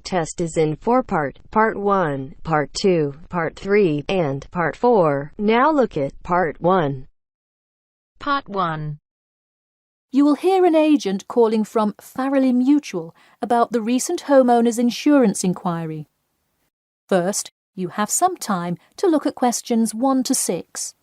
test is in 4 parts: Part 1, Part 2, Part 3, and Part 4. Now look at Part 1. Part 1. You will hear an agent calling from Farrelly Mutual about the recent homeowner's insurance inquiry. First, you have some time to look at questions 1 to 6.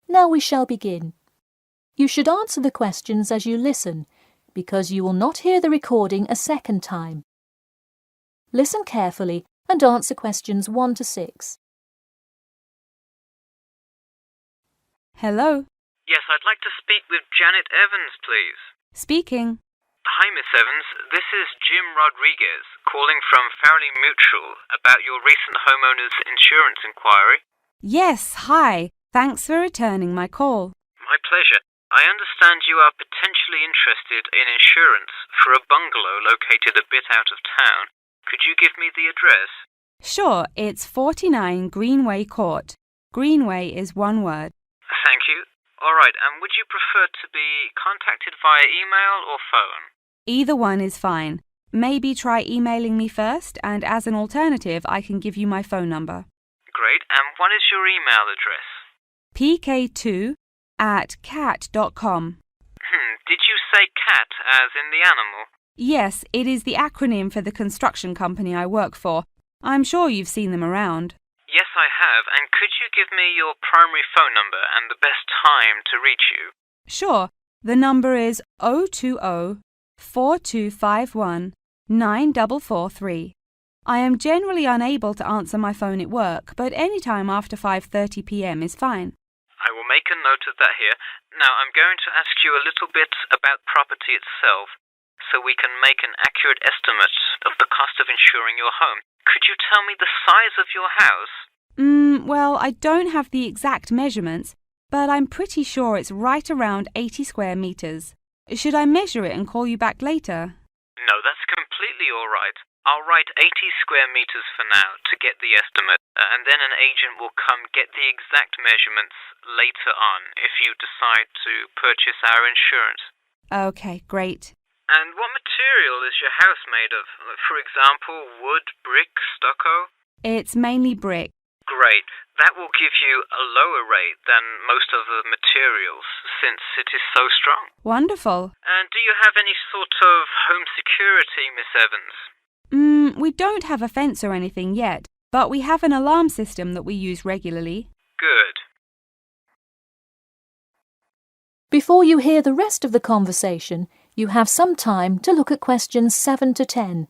Now we shall begin. You should answer the questions as you listen, because you will not hear the recording a second time. Listen carefully and answer questions 1 to 6. Hello. Yes, I'd like to speak with Janet Evans, please. Speaking. Hi, Miss Evans. This is Jim Rodriguez, calling from Farrelly Mutual about your recent homeowner's insurance inquiry. Yes, hi. Thanks for returning my call. My pleasure. I understand you are potentially interested in insurance for a bungalow located a bit out of town. Could you give me the address? Sure, it's 49 Greenway Court. Greenway is one word. Thank you. All right, and would you prefer to be contacted via email or phone? Either one is fine. Maybe try emailing me first, and as an alternative, I can give you my phone number. Great, and what is your email address? pk2@cat.com. Did you say cat as in the animal? Yes, it is the acronym for the construction company I work for. I'm sure you've seen them around. Yes, I have, and could you give me your primary phone number and the best time to reach you? Sure, the number is 020-4251-9443. I am generally unable to answer my phone at work, but any time after 5:30 p.m. is fine. I will make a note of that here. Now, I'm going to ask you a little bit about property itself, so we can make an accurate estimate of the cost of insuring your home. Could you tell me the size of your house? Well, I don't have the exact measurements, but I'm pretty sure it's right around 80 square meters. Should I measure it and call you back later? No, that's completely all right. I'll write 80 square meters for now to get the estimate, and then an agent will come get the exact measurements later on if you decide to purchase our insurance. Okay, great. And what material is your house made of? For example, wood, brick, stucco? It's mainly brick. Great. That will give you a lower rate than most of the materials, since it is so strong. Wonderful. And do you have any sort of home security, Miss Evans? We don't have a fence or anything yet, but we have an alarm system that we use regularly. Good. Before you hear the rest of the conversation, you have some time to look at questions 7 to 10.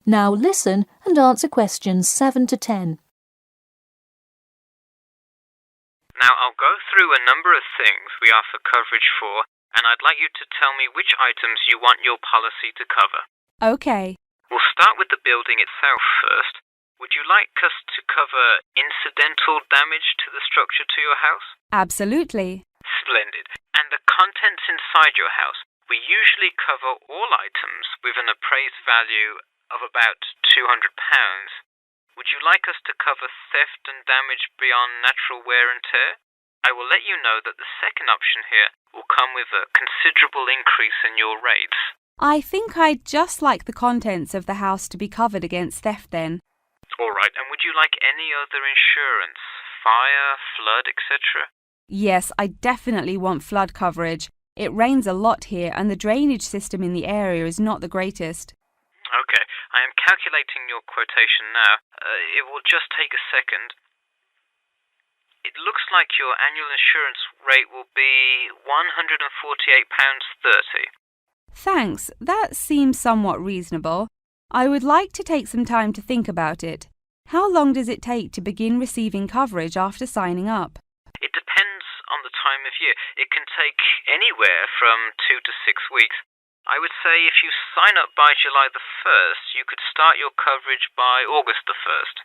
Now listen and answer questions 7 to 10. Now, I'll go through a number of things we offer coverage for, and I'd like you to tell me which items you want your policy to cover. Okay. We'll start with the building itself first. Would you like us to cover incidental damage to the structure to your house? Absolutely. Splendid. And the contents inside your house? We usually cover all items with an appraised value of about £200. Would you like us to cover theft and damage beyond natural wear and tear? I will let you know that the second option here will come with a considerable increase in your rates. I think I'd just like the contents of the house to be covered against theft then. All right, and would you like any other insurance? Fire, flood, etc.? Yes, I definitely want flood coverage. It rains a lot here and the drainage system in the area is not the greatest. Okay, I am calculating your quotation now. It will just take a second. It looks like your annual insurance rate will be £148.30. Thanks, that seems somewhat reasonable. I would like to take some time to think about it. How long does it take to begin receiving coverage after signing up? It depends on the time of year. It can take anywhere from 2 to 6 weeks. I would say if you sign up by July the 1st, you could start your coverage by August the 1st.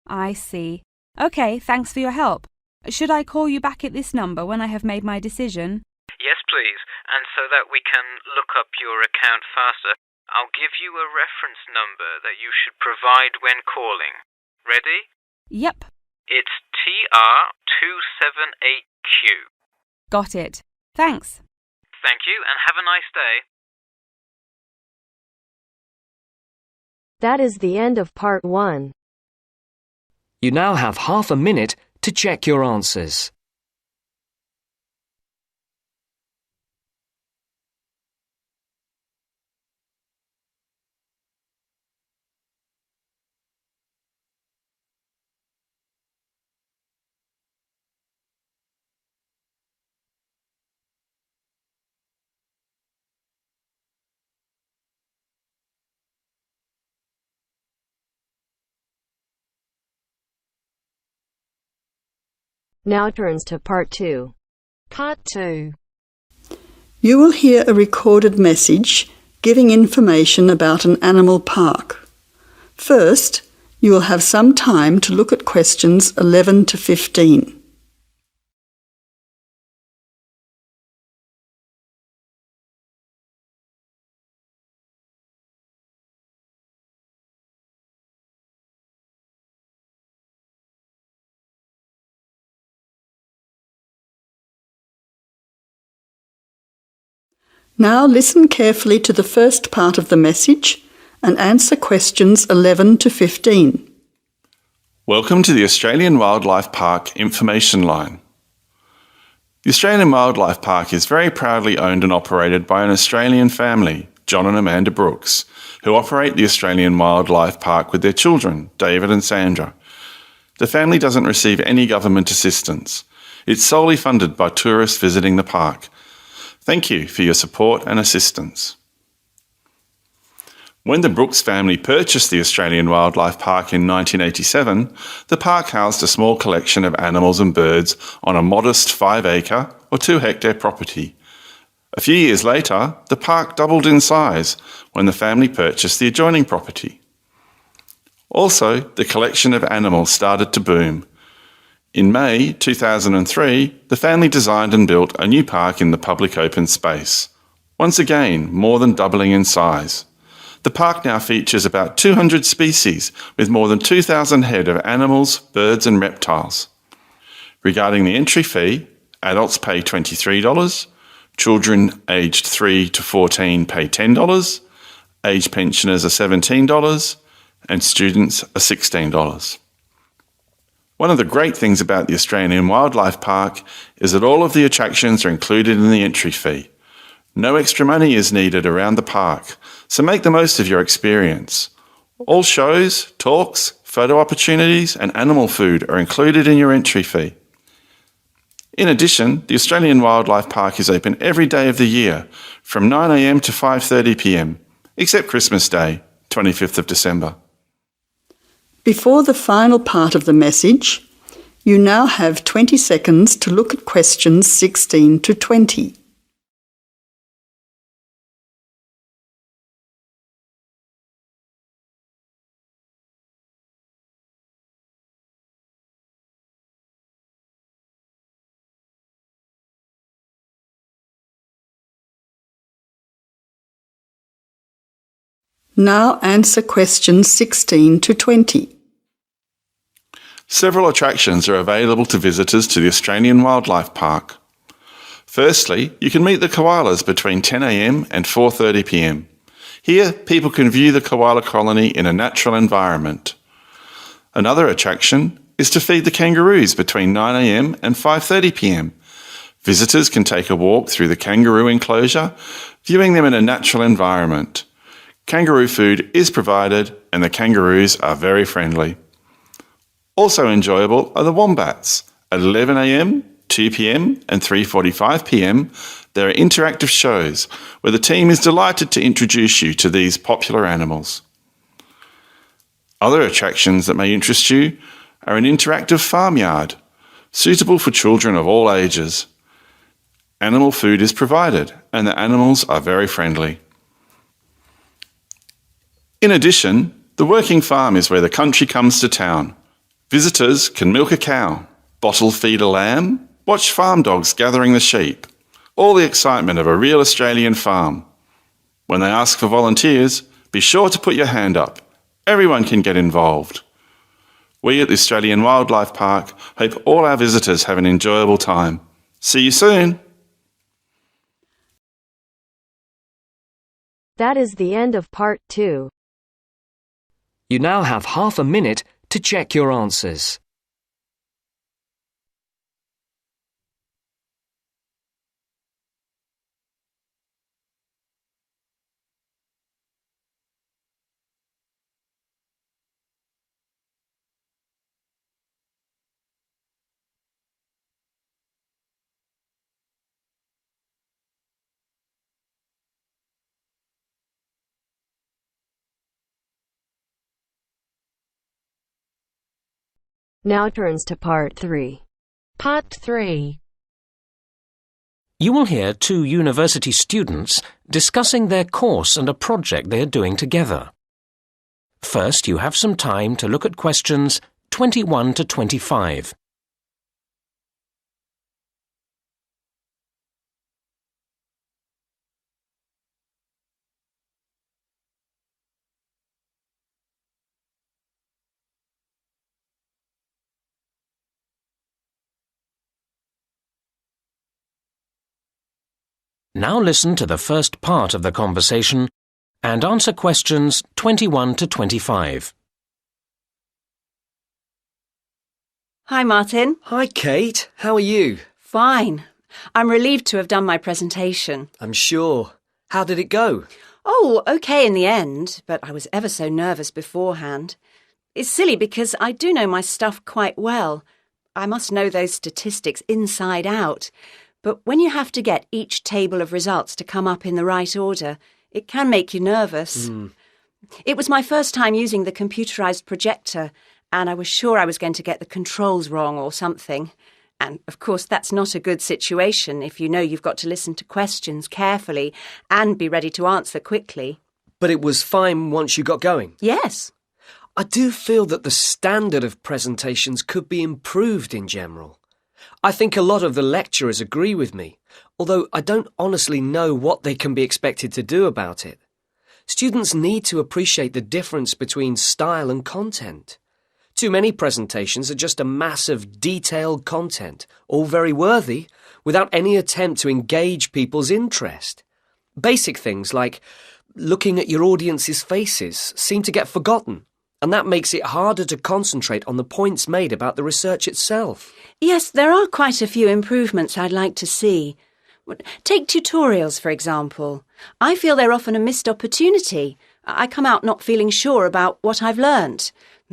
I see. Okay, thanks for your help. Should I call you back at this number when I have made my decision? Yes, please. And so that we can look up your account faster, I'll give you a reference number that you should provide when calling. Ready? Yep, It's TR278Q. got it. Thanks. Thank you, and have a nice day. That is the end of part 1. You now have half a minute to check your answers. Now turns to part 2. Part 2. You will hear a recorded message giving information about an animal park. First, you will have some time to look at questions 11 to 15. Now listen carefully to the first part of the message and answer questions 11 to 15. Welcome to the Australian Wildlife Park Information Line. The Australian Wildlife Park is very proudly owned and operated by an Australian family, John and Amanda Brooks, who operate the Australian Wildlife Park with their children, David and Sandra. The family doesn't receive any government assistance. It's solely funded by tourists visiting the park. Thank you for your support and assistance. When the Brooks family purchased the Australian Wildlife Park in 1987, the park housed a small collection of animals and birds on a modest 5-acre or 2-hectare property. A few years later, the park doubled in size when the family purchased the adjoining property. Also, the collection of animals started to boom. In May 2003, the family designed and built a new park in the public open space, once again more than doubling in size. The park now features about 200 species with more than 2,000 head of animals, birds and reptiles. Regarding the entry fee, adults pay $23, children aged 3 to 14 pay $10, aged pensioners are $17 and students are $16. One of the great things about the Australian Wildlife Park is that all of the attractions are included in the entry fee. No extra money is needed around the park, so make the most of your experience. All shows, talks, photo opportunities and animal food are included in your entry fee. In addition, the Australian Wildlife Park is open every day of the year from 9 a.m. to 5:30 p.m, except Christmas Day, 25th of December. Before the final part of the message, you now have 20 seconds to look at questions 16 to 20. Now answer questions 16 to 20. Several attractions are available to visitors to the Australian Wildlife Park. Firstly, you can meet the koalas between 10 a.m. and 4:30 p.m. Here, people can view the koala colony in a natural environment. Another attraction is to feed the kangaroos between 9 a.m. and 5:30 p.m. Visitors can take a walk through the kangaroo enclosure, viewing them in a natural environment. Kangaroo food is provided and the kangaroos are very friendly. Also enjoyable are the wombats. At 11 a.m, 2 p.m and 3:45 p.m, there are interactive shows where the team is delighted to introduce you to these popular animals. Other attractions that may interest you are an interactive farmyard. suitable for children of all ages. Animal food is provided, and the animals are very friendly. In addition, the working farm is where the country comes to town. Visitors can milk a cow, bottle feed a lamb, watch farm dogs gathering the sheep. All the excitement of a real Australian farm. When they ask for volunteers, be sure to put your hand up. Everyone can get involved. We at the Australian Wildlife Park hope all our visitors have an enjoyable time. See you soon! That is the end of part 2. You now have half a minute to check your answers. Now turns to part 3. Part 3. You will hear two university students discussing their course and a project they are doing together. First, you have some time to look at questions 21 to 25. Now listen to the first part of the conversation and answer questions 21 to 25. Hi, Martin. Hi, Kate. How are you? Fine. I'm relieved to have done my presentation. I'm sure. How did it go? Oh, okay in the end, but I was ever so nervous beforehand. It's silly because I do know my stuff quite well. I must know those statistics inside out. But when you have to get each table of results to come up in the right order, it can make you nervous. It was my first time using the computerised projector, and I was sure I was going to get the controls wrong or something. And, of course, that's not a good situation if you know you've got to listen to questions carefully and be ready to answer quickly. But it was fine once you got going? Yes. I do feel that the standard of presentations could be improved in general. I think a lot of the lecturers agree with me, although I don't honestly know what they can be expected to do about it. Students need to appreciate the difference between style and content. Too many presentations are just a mass of detailed content, all very worthy, without any attempt to engage people's interest. Basic things like looking at your audience's faces seem to get forgotten, and that makes it harder to concentrate on the points made about the research itself. Yes, there are quite a few improvements I'd like to see. Take tutorials, for example. I feel they're often a missed opportunity. I come out not feeling sure about what I've learnt.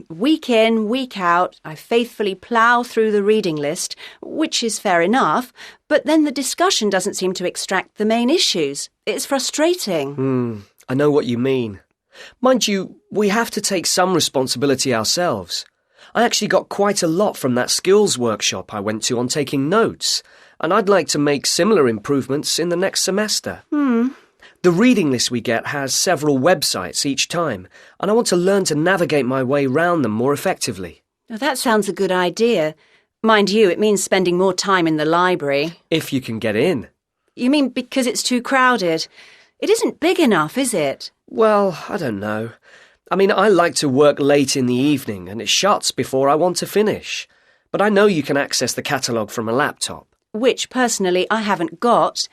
Week in, week out, I faithfully plough through the reading list, which is fair enough, but then the discussion doesn't seem to extract the main issues. It's frustrating. I know what you mean. Mind you, we have to take some responsibility ourselves. I actually got quite a lot from that skills workshop I went to on taking notes, and I'd like to make similar improvements in the next semester. The reading list we get has several websites each time, and I want to learn to navigate my way round them more effectively. Now, that sounds a good idea. Mind you, it means spending more time in the library. If you can get in. You mean because it's too crowded? It isn't big enough, is it? Well, I don't know. I mean, I like to work late in the evening and it shuts before I want to finish. But I know you can access the catalogue from a laptop. Which, personally, I haven't got.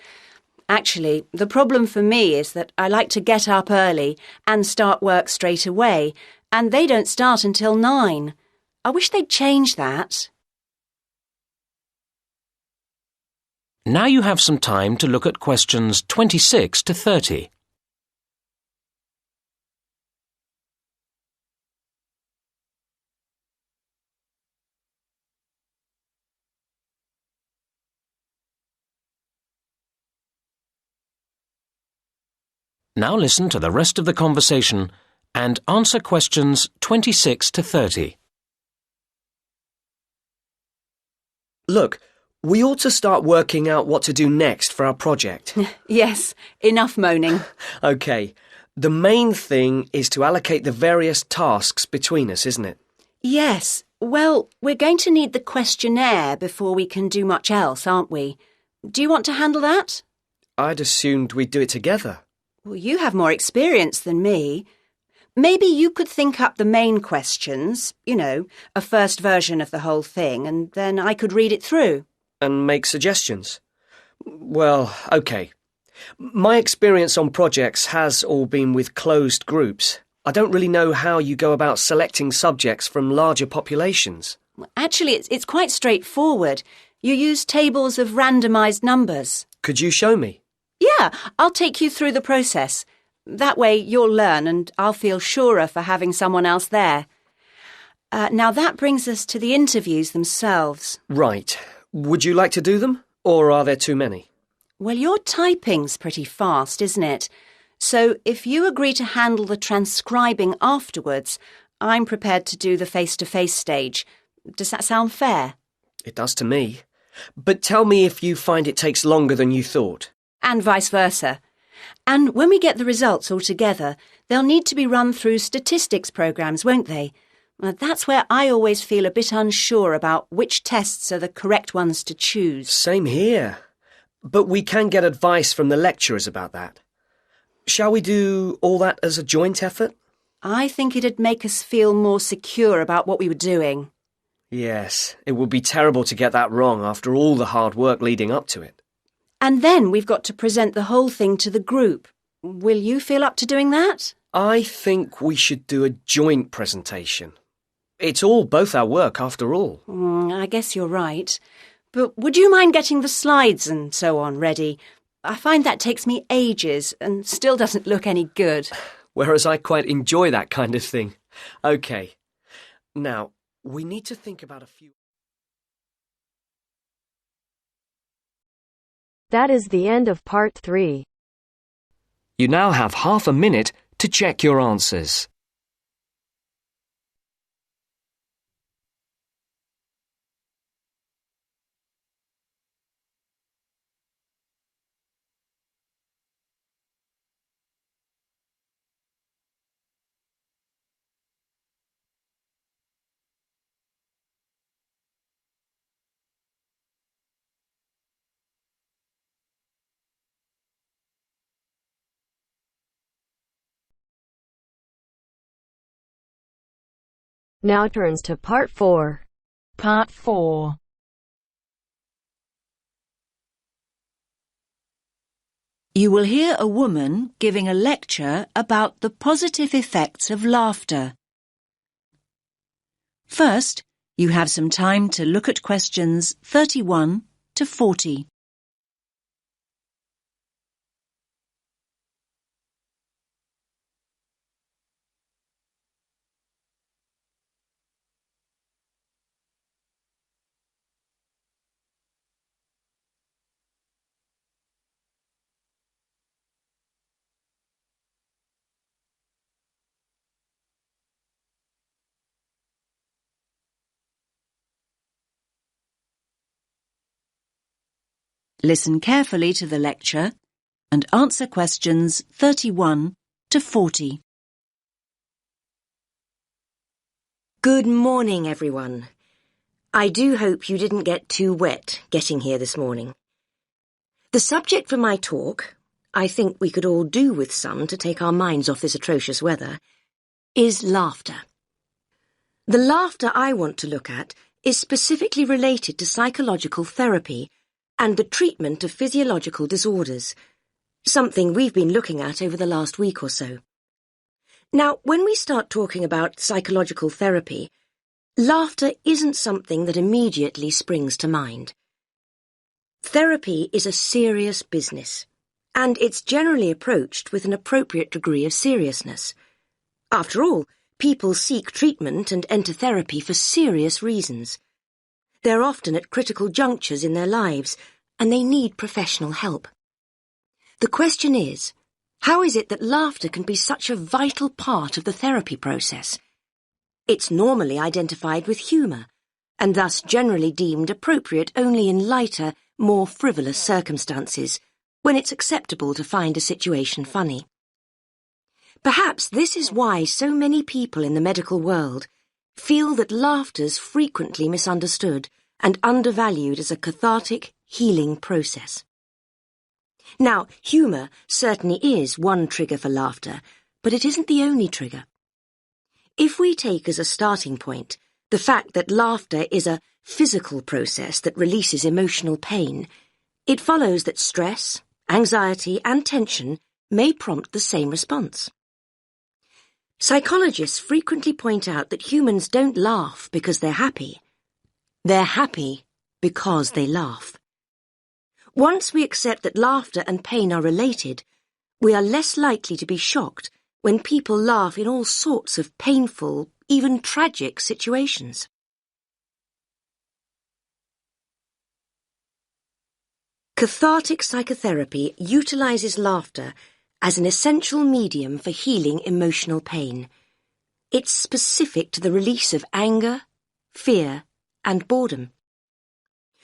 Actually, the problem for me is that I like to get up early and start work straight away, and they don't start until 9. I wish they'd change that. Now you have some time to look at questions 26 to 30. Now listen to the rest of the conversation and answer questions 26 to 30. Look, we ought to start working out what to do next for our project. Yes, enough moaning. OK. The main thing is to allocate the various tasks between us, isn't it? Yes. Well, we're going to need the questionnaire before we can do much else, aren't we? Do you want to handle that? I'd assumed we'd do it together. Well, you have more experience than me. Maybe you could think up the main questions, a first version of the whole thing, and then I could read it through. And make suggestions? Well, OK. My experience on projects has all been with closed groups. I don't really know how you go about selecting subjects from larger populations. Actually, it's quite straightforward. You use tables of randomised numbers. Could you show me? Yeah, I'll take you through the process. That way you'll learn and I'll feel surer for having someone else there. Now that brings us to the interviews themselves. Right. Would you like to do them? Or are there too many? Well, your typing's pretty fast, isn't it? So if you agree to handle the transcribing afterwards, I'm prepared to do the face-to-face stage. Does that sound fair? It does to me. But tell me if you find it takes longer than you thought. And vice versa. And when we get the results all together, they'll need to be run through statistics programs, won't they? That's where I always feel a bit unsure about which tests are the correct ones to choose. Same here. But we can get advice from the lecturers about that. Shall we do all that as a joint effort? I think it'd make us feel more secure about what we were doing. Yes, it would be terrible to get that wrong after all the hard work leading up to it. And then we've got to present the whole thing to the group. Will you feel up to doing that? I think we should do a joint presentation. It's all both our work, after all. I guess you're right. But would you mind getting the slides and so on ready? I find that takes me ages and still doesn't look any good. Whereas I quite enjoy that kind of thing. OK. Now, we need to think about a few... That is the end of part 3. You now have half a minute to check your answers. Now turns to part 4. Part 4. You will hear a woman giving a lecture about the positive effects of laughter. First, you have some time to look at questions 31 to 40. Listen carefully to the lecture and answer questions 31 to 40. Good morning, everyone. I do hope you didn't get too wet getting here this morning. The subject for my talk, I think we could all do with some to take our minds off this atrocious weather, is laughter. The laughter I want to look at is specifically related to psychological therapy and the treatment of physiological disorders, something we've been looking at over the last week or so. Now, when we start talking about psychological therapy, laughter isn't something that immediately springs to mind. Therapy is a serious business, and it's generally approached with an appropriate degree of seriousness. After all, people seek treatment and enter therapy for serious reasons. They're often at critical junctures in their lives, and they need professional help. The question is, how is it that laughter can be such a vital part of the therapy process? It's normally identified with humour, and thus generally deemed appropriate only in lighter, more frivolous circumstances, when it's acceptable to find a situation funny. Perhaps this is why so many people in the medical world feel that laughter's frequently misunderstood and undervalued as a cathartic, healing process. Now, humour certainly is one trigger for laughter, but it isn't the only trigger. If we take as a starting point the fact that laughter is a physical process that releases emotional pain, it follows that stress, anxiety, and tension may prompt the same response. Psychologists frequently point out that humans don't laugh because they're happy. They're happy because they laugh. Once we accept that laughter and pain are related, we are less likely to be shocked when people laugh in all sorts of painful, even tragic situations. Cathartic psychotherapy utilizes laughter as an essential medium for healing emotional pain. It's specific to the release of anger, fear, and boredom.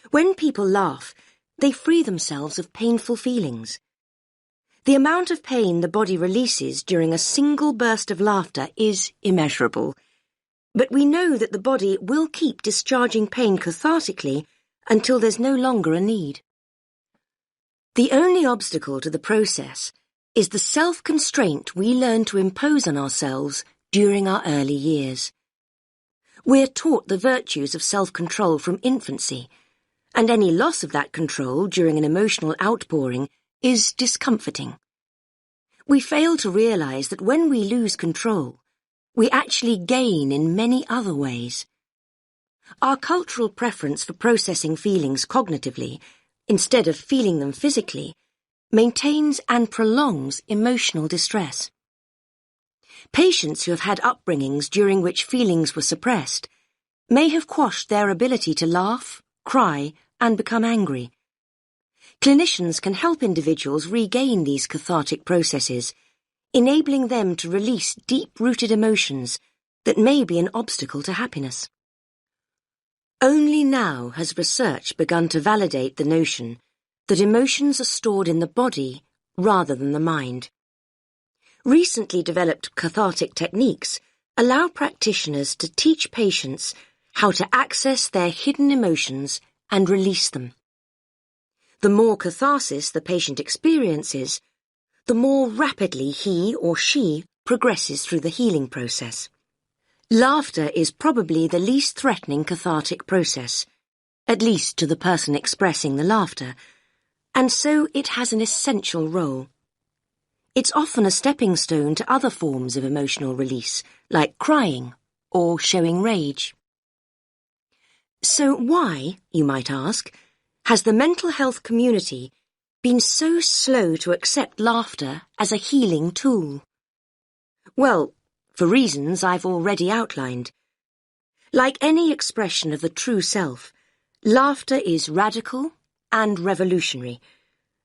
When people laugh, they free themselves of painful feelings. The amount of pain the body releases during a single burst of laughter is immeasurable, but we know that the body will keep discharging pain cathartically until there's no longer a need. The only obstacle to the process is the self-constraint we learn to impose on ourselves during our early years. We're taught the virtues of self-control from infancy, and any loss of that control during an emotional outpouring is discomforting. We fail to realize that when we lose control, we actually gain in many other ways. Our cultural preference for processing feelings cognitively, instead of feeling them physically, maintains and prolongs emotional distress. Patients who have had upbringings during which feelings were suppressed may have quashed their ability to laugh, cry, and become angry. Clinicians can help individuals regain these cathartic processes, enabling them to release deep-rooted emotions that may be an obstacle to happiness. Only now has research begun to validate the notion that emotions are stored in the body rather than the mind. Recently developed cathartic techniques allow practitioners to teach patients how to access their hidden emotions and release them. The more catharsis the patient experiences, the more rapidly he or she progresses through the healing process. Laughter is probably the least threatening cathartic process, at least to the person expressing the laughter, and so it has an essential role. It's often a stepping stone to other forms of emotional release, like crying or showing rage. So why, you might ask, has the mental health community been so slow to accept laughter as a healing tool? Well, for reasons I've already outlined. Like any expression of the true self, laughter is radical and revolutionary,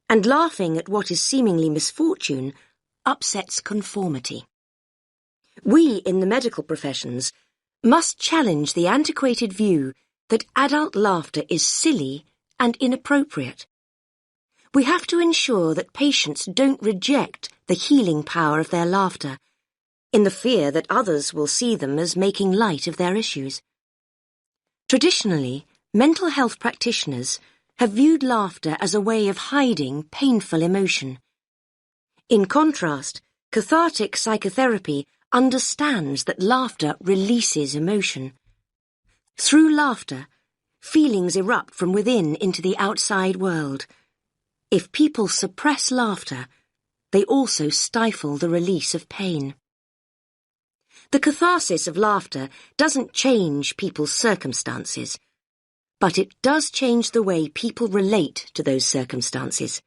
and laughing at what is seemingly misfortune upsets conformity. We in the medical professions must challenge the antiquated view that adult laughter is silly and inappropriate. We have to ensure that patients don't reject the healing power of their laughter, in the fear that others will see them as making light of their issues. Traditionally, mental health practitioners have viewed laughter as a way of hiding painful emotion. In contrast, cathartic psychotherapy understands that laughter releases emotion. Through laughter, feelings erupt from within into the outside world. If people suppress laughter, they also stifle the release of pain. The catharsis of laughter doesn't change people's circumstances, but it does change the way people relate to those circumstances.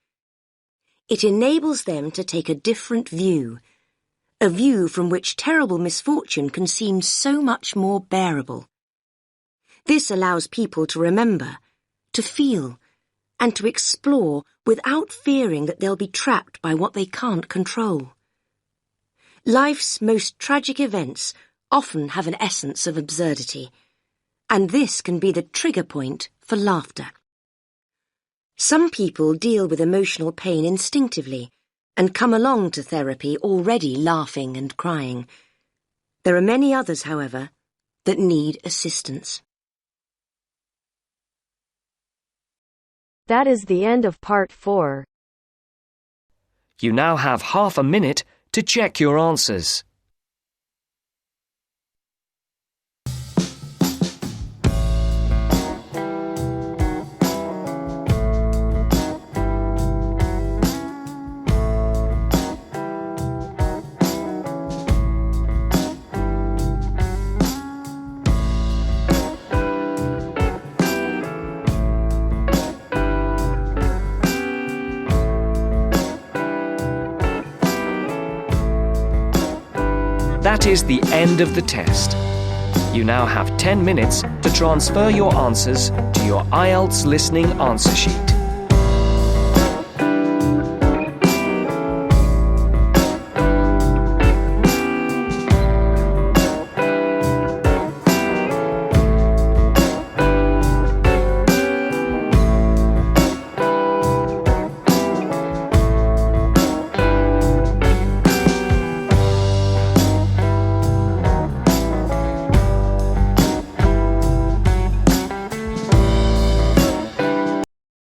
It enables them to take a different view, a view from which terrible misfortune can seem so much more bearable. This allows people to remember, to feel, and to explore without fearing that they'll be trapped by what they can't control. Life's most tragic events often have an essence of absurdity, and this can be the trigger point for laughter. Some people deal with emotional pain instinctively and come along to therapy already laughing and crying. There are many others, however, that need assistance. That is the end of part 4. You now have half a minute to check your answers. That is the end of the test. You now have 10 minutes to transfer your answers to your IELTS listening answer sheet.